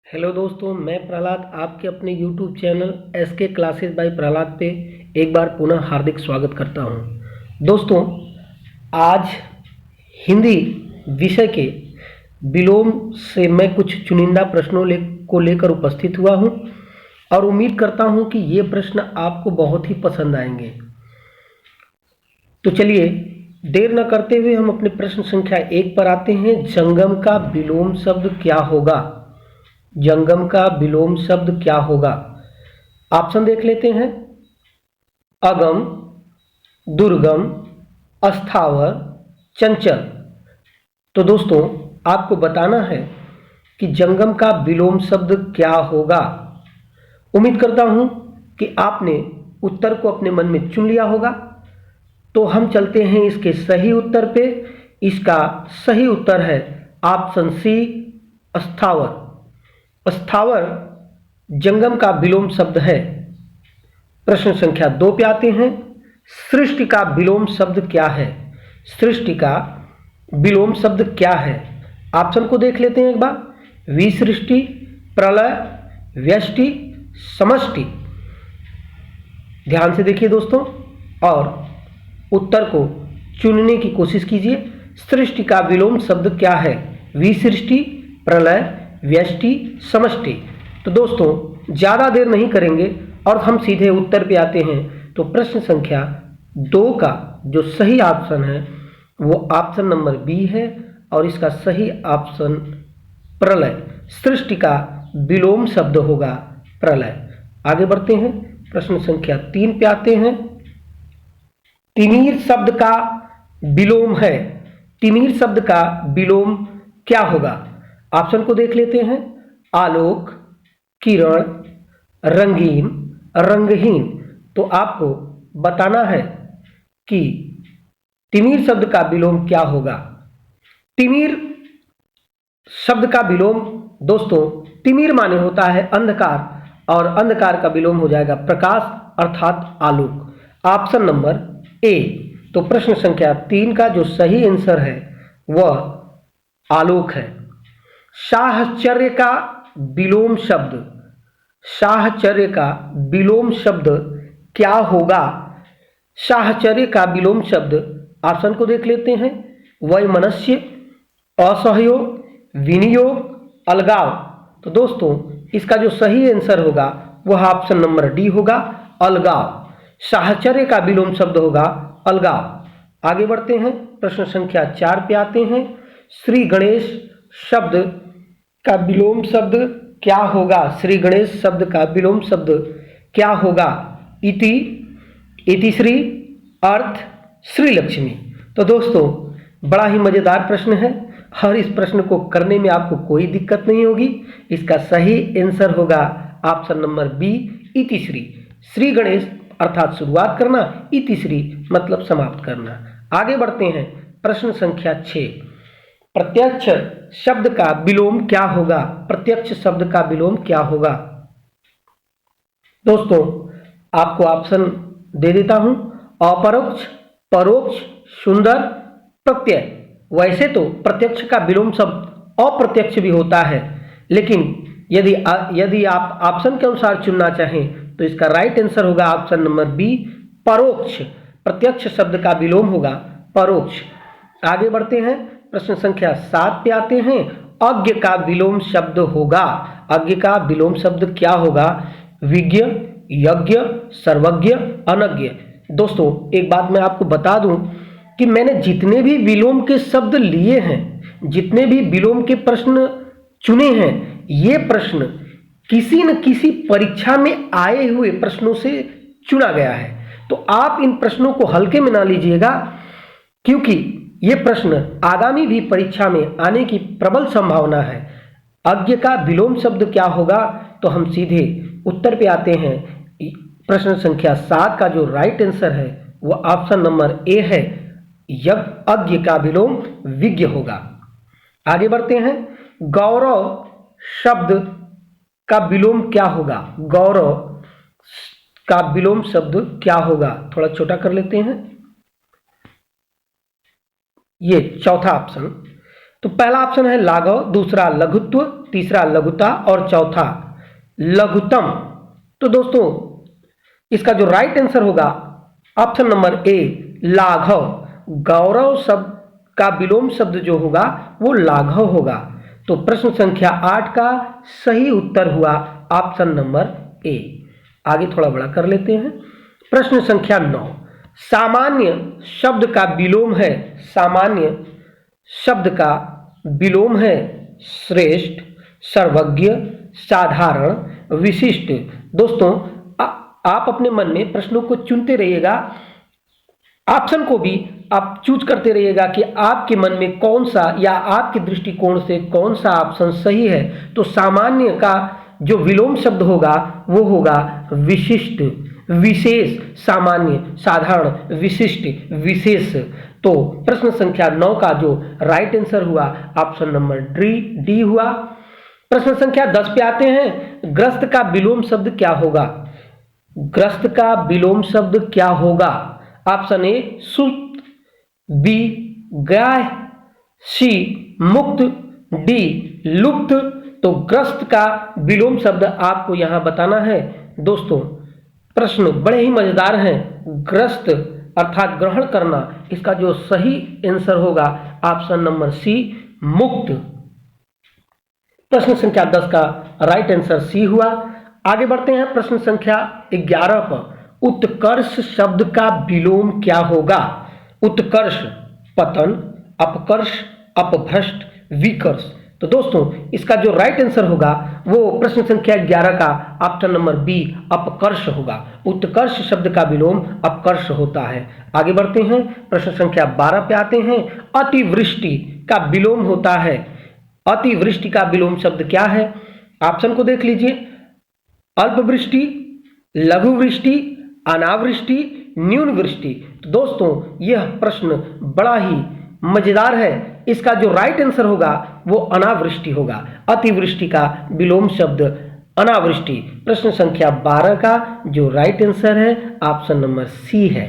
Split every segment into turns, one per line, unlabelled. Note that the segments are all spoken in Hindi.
हेलो दोस्तों, मैं प्रहलाद आपके अपने YouTube channel SK classes by Prahlad पे एक बार पुनः हार्दिक स्वागत करता हूं। दोस्तों, आज हिंदी विषय के विलोम से मैं कुछ चुनिंदा प्रश्नों को लेकर उपस्थित हुआ हूं और उम्मीद करता हूं कि ये प्रश्न आपको बहुत ही पसंद आएंगे। तो चलिए देर न करते हुए हम अपने प्रश्न संख्या 1 पर आते हैं। जंगम का विलोम शब्द क्या होगा? जंगम का विलोम शब्द क्या होगा? ऑप्शन देख लेते हैं। अगम, दुर्गम, अस्थावर, चंचल। तो दोस्तों, आपको बताना है कि जंगम का विलोम शब्द क्या होगा। उम्मीद करता हूं कि आपने उत्तर को अपने मन में चुन लिया होगा। तो हम चलते हैं इसके सही उत्तर पे। इसका सही उत्तर है ऑप्शन सी, अस्थावर। अस्थावर जंगम का विलोम शब्द है। प्रश्न संख्या 2 पे आते हैं। सृष्टि का विलोम शब्द क्या है? सृष्टि का विलोम शब्द क्या है? ऑप्शन को देख लेते हैं एक बार। विसृष्टि, प्रलय, व्यष्टि, समष्टि। ध्यान से देखिए दोस्तों और उत्तर को चुनने की कोशिश कीजिए। सृष्टि का विलोम शब्द क्या है? विसृष्टि, प्रलय, व्यष्टि, समष्टि। तो दोस्तों, ज़्यादा देर नहीं करेंगे और हम सीधे उत्तर पे आते हैं। तो प्रश्न संख्या 2 का जो सही ऑप्शन है वो ऑप्शन नंबर बी है और इसका सही ऑप्शन प्रलय। सृष्टि का विलोम शब्द होगा प्रलय। आगे बढ़ते हैं। प्रश्न संख्या 3 पे आते हैं। तिमीर शब्द का विलोम है। तिमीर शब्द का विलोम क्या होगा? ऑप्शन को देख लेते हैं। आलोक, किरण, रंगीन, रंगहीन। तो आपको बताना है कि तिमीर शब्द का विलोम क्या होगा। तिमीर शब्द का विलोम दोस्तों, तिमीर माने होता है अंधकार और अंधकार का विलोम हो जाएगा प्रकाश अर्थात आलोक। Option number A. तो प्रश्न संख्या 3 का जो सही आंसर है वह आलोक है। साहचर्य का विलोम शब्द, साहचर्य का विलोम शब्द क्या होगा? साहचर्य का विलोम शब्द ऑप्शन को देख लेते हैं। वैमनस्य, असहयोग, विनियोग, अलगाव। तो दोस्तों, इसका जो सही आंसर होगा वह ऑप्शन नंबर डी होगा, अलगाव। साहचर्य का विलोम शब्द होगा अलगाव। आगे बढ़ते हैं। प्रश्न संख्या 4 पे आते हैं। श्री गणेश शब्द का विलोम शब्द क्या होगा? श्री गणेश शब्द का विलोम शब्द क्या होगा? इति, इतिश्री, अर्थ, श्री लक्ष्मी। तो दोस्तों, बड़ा ही मजेदार प्रश्न है और इस प्रश्न को करने में आपको कोई दिक्कत नहीं होगी। इसका सही आंसर होगा ऑप्शन नंबर बी, इतिश्री। श्री गणेश अर्थात शुरुआत करना, इतिश्री मतलब समाप्त करना। आगे बढ़ते हैं। प्रश्न संख्या 6। प्रत्यक्ष शब्द का विलोम क्या होगा? प्रत्यक्ष शब्द का विलोम क्या होगा? दोस्तों, आपको ऑप्शन दे देता हूं। अपरोक्ष, परोक्ष, सुंदर, प्रत्यय। वैसे तो प्रत्यक्ष का विलोम शब्द अप्रत्यक्ष भी होता है, लेकिन यदि आप ऑप्शन के अनुसार चुनना चाहें तो इसका राइट आंसर होगा ऑप्शन नंबर बी, परोक्ष। प्रत्यक्ष शब्द का विलोम होगा परोक्ष। आगे बढ़ते हैं। प्रश्न संख्या 7 पे आते हैं। अज्ञ का विलोम शब्द होगा। अज्ञ का विलोम शब्द क्या होगा? विज्ञ, यज्ञ, सर्वज्ञ, अनज्ञ। दोस्तों, एक बात मैं आपको बता दूं कि मैंने जितने भी विलोम के शब्द लिए हैं, जितने भी विलोम के प्रश्न चुने हैं, ये प्रश्न किसी न किसी परीक्षा में आए हुए प्रश्नों से चुना गया है। तो आप इन प्रश्नों को हल्के में ना लीजिएगा, क्योंकि ये प्रश्न आगामी भी परीक्षा में आने की प्रबल संभावना है। अज्ञ का विलोम शब्द क्या होगा? तो हम सीधे उत्तर पे आते हैं। प्रश्न संख्या 7 का जो राइट आंसर है वह ऑप्शन नंबर ए है, अज्ञ का विलोम विज्ञ होगा। आगे बढ़ते हैं। गौरव शब्द का विलोम क्या होगा? गौरव का विलोम शब्द क्या होगा? थोड़ा छोटा कर लेते हैं। ये चौथा ऑप्शन। तो पहला ऑप्शन है लाघव, दूसरा लघुत्व, तीसरा लघुता और चौथा लघुतम। तो दोस्तों इसका जो राइट आंसर होगा ऑप्शन नंबर ए लाघव। गौरव शब्द का विलोम शब्द जो होगा वो लाघव होगा। तो प्रश्न संख्या 8 का सही उत्तर हुआ ऑप्शन नंबर ए। आगे थोड़ा बड़ा कर लेते हैं। प्रश्न संख्या 9, सामान्य शब्द का विलोम है, सामान्य शब्द का विलोम है श्रेष्ठ, सर्वज्ञ, साधारण, विशिष्ट। दोस्तों आप अपने मन में प्रश्नों को चुनते रहिएगा, ऑप्शन को भी आप चूज करते रहिएगा कि आपके मन में कौन सा या आपके दृष्टिकोण से कौन सा ऑप्शन सही है। तो सामान्य का जो विलोम शब्द होगा वो होगा विशिष्ट, विशेष, सामान्य, साधारण, विशिष्ट, विशेष। तो प्रश्न संख्या 9 का जो राइट आंसर हुआ ऑप्शन नंबर डी हुआ। प्रश्न संख्या 10 पे आते हैं। ग्रस्त का विलोम शब्द क्या होगा? ग्रस्त का विलोम शब्द क्या होगा? ऑप्शन ए सुप्त, बी गाय, सी मुक्त, डी लुप्त। तो ग्रस्त का विलोम शब्द आपको यहां बताना है। दोस्तों प्रश्न बड़े ही मजेदार हैं। ग्रस्त अर्थात ग्रहण करना, इसका जो सही आंसर होगा ऑप्शन नंबर सी मुक्त। प्रश्न संख्या 10 का राइट आंसर सी हुआ। आगे बढ़ते हैं प्रश्न संख्या 11 पर। उत्कर्ष शब्द का विलोम क्या होगा? उत्कर्ष पतन, अपकर्ष, अपभ्रष्ट, विकर्ष। तो दोस्तों इसका जो राइट आंसर होगा वो प्रश्न संख्या 11 का ऑप्शन नंबर बी अपकर्ष होगा। उत्कर्ष शब्द का विलोम अपकर्ष होता है। आगे बढ़ते हैं प्रश्न संख्या 12 पे आते हैं। अतिवृष्टि का विलोम होता है। अतिवृष्टि का विलोम शब्द क्या है? ऑप्शन को देख लीजिए। अल्पवृष्टि, लघुवृष्टि, अनावृष्टि, न्यून वृष्टि। तो दोस्तों यह प्रश्न बड़ा ही मजेदार है। इसका जो राइट आंसर होगा वो अनावृष्टि होगा। अतिवृष्टि का विलोम शब्द अनावृष्टि। प्रश्न संख्या 12 का जो राइट आंसर है ऑप्शन नंबर सी है।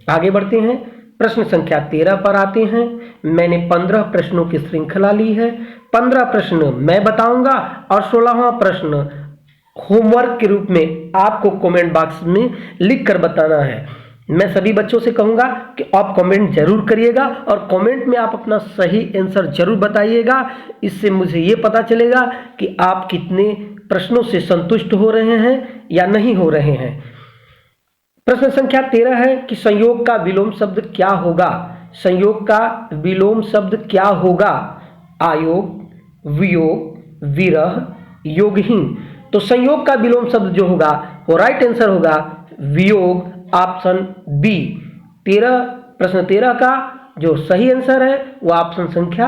आगे बढ़ते हैं प्रश्न संख्या 13 पर आते हैं। मैंने 15 प्रश्नों की श्रृंखला ली है। 15 प्रश्न मैं बताऊंगा और 16वां प्रश्न होमवर्क के रूप में आपको कमेंट बॉक्स में लिख कर बताना है। मैं सभी बच्चों से कहूंगा कि आप कमेंट जरूर करिएगा और कमेंट में आप अपना सही आंसर जरूर बताइएगा। इससे मुझे ये पता चलेगा कि आप कितने प्रश्नों से संतुष्ट हो रहे हैं या नहीं हो रहे हैं। प्रश्न संख्या 13 है कि संयोग का विलोम शब्द क्या होगा? संयोग का विलोम शब्द क्या होगा? आयोग, वियोग, विरह, योगहीन। तो संयोग का विलोम शब्द जो होगा वो राइट आंसर होगा वियोग, ऑप्शन बी। 13 प्रश्न 13 का जो सही आंसर है वो ऑप्शन संख्या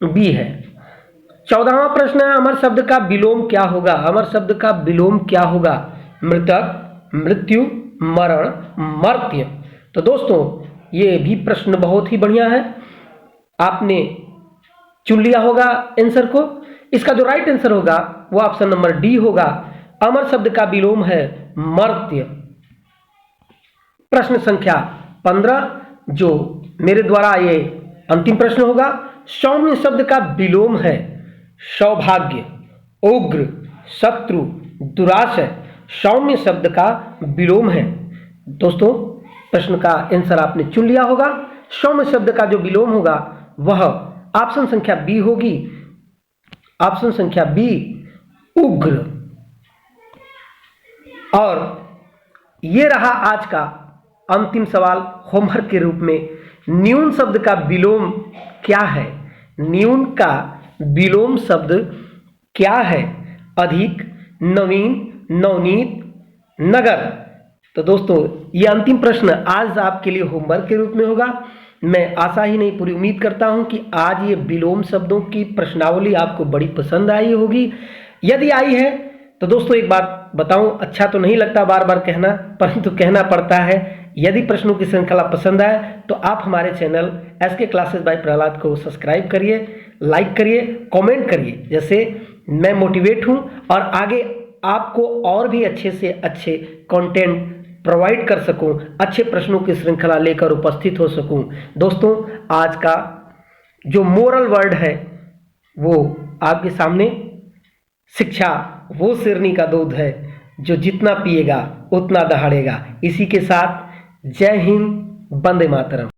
बी है। 14वां प्रश्न है अमर शब्द का विलोम क्या होगा? अमर शब्द का विलोम क्या होगा? मृतक, मृत्यु, मरण, मर्त्य। तो दोस्तों ये भी प्रश्न बहुत ही बढ़िया है। आपने चुन लिया होगा आंसर को। इसका जो राइट आंसर होगा वो ऑप्शन नंबर डी होगा। अमर शब्द का विलोम है मर्त्य। प्रश्न संख्या 15 जो मेरे द्वारा ये अंतिम प्रश्न होगा। सौम्य शब्द का विलोम है सौभाग्य, उग्र, शत्रु, दुराशय। सौम्य शब्द का विलोम है। दोस्तों प्रश्न का आंसर आपने चुन लिया होगा। सौम्य शब्द का जो विलोम होगा वह ऑप्शन संख्या बी होगी। ऑप्शन संख्या बी उग्र। और ये रहा आज का अंतिम सवाल होमवर्क के रूप में। न्यून शब्द का विलोम क्या है? न्यून का विलोम शब्द क्या है? अधिक, नवीन, नवनीत, नगर। तो दोस्तों ये अंतिम प्रश्न आज आपके लिए होमवर्क के रूप में होगा। मैं आशा ही नहीं पूरी उम्मीद करता हूं कि आज ये विलोम शब्दों की प्रश्नावली आपको बड़ी पसंद आई होगी। यदि आई है तो दोस्तों एक बात बताऊं, अच्छा तो नहीं लगता बार बार कहना, परंतु कहना पड़ता है। यदि प्रश्नों की श्रृंखला पसंद आए तो आप हमारे channel SK classes by Prahlad को सब्सक्राइब करिए, लाइक करिए, कमेंट करिए, जैसे मैं मोटिवेट हूं और आगे आपको और भी अच्छे से अच्छे कंटेंट प्रोवाइड कर सकूं, अच्छे प्रश्नों की श्रृंखला लेकर उपस्थित हो सकूं। दोस्तों आज का जो मोरल वर्ड है वो आपके सामने शिक्षा वो शेरनी का दूध है जो जितना पिएगा उतना दहाड़ेगा। इसी के साथ जय हिंद, वंदे मातरम।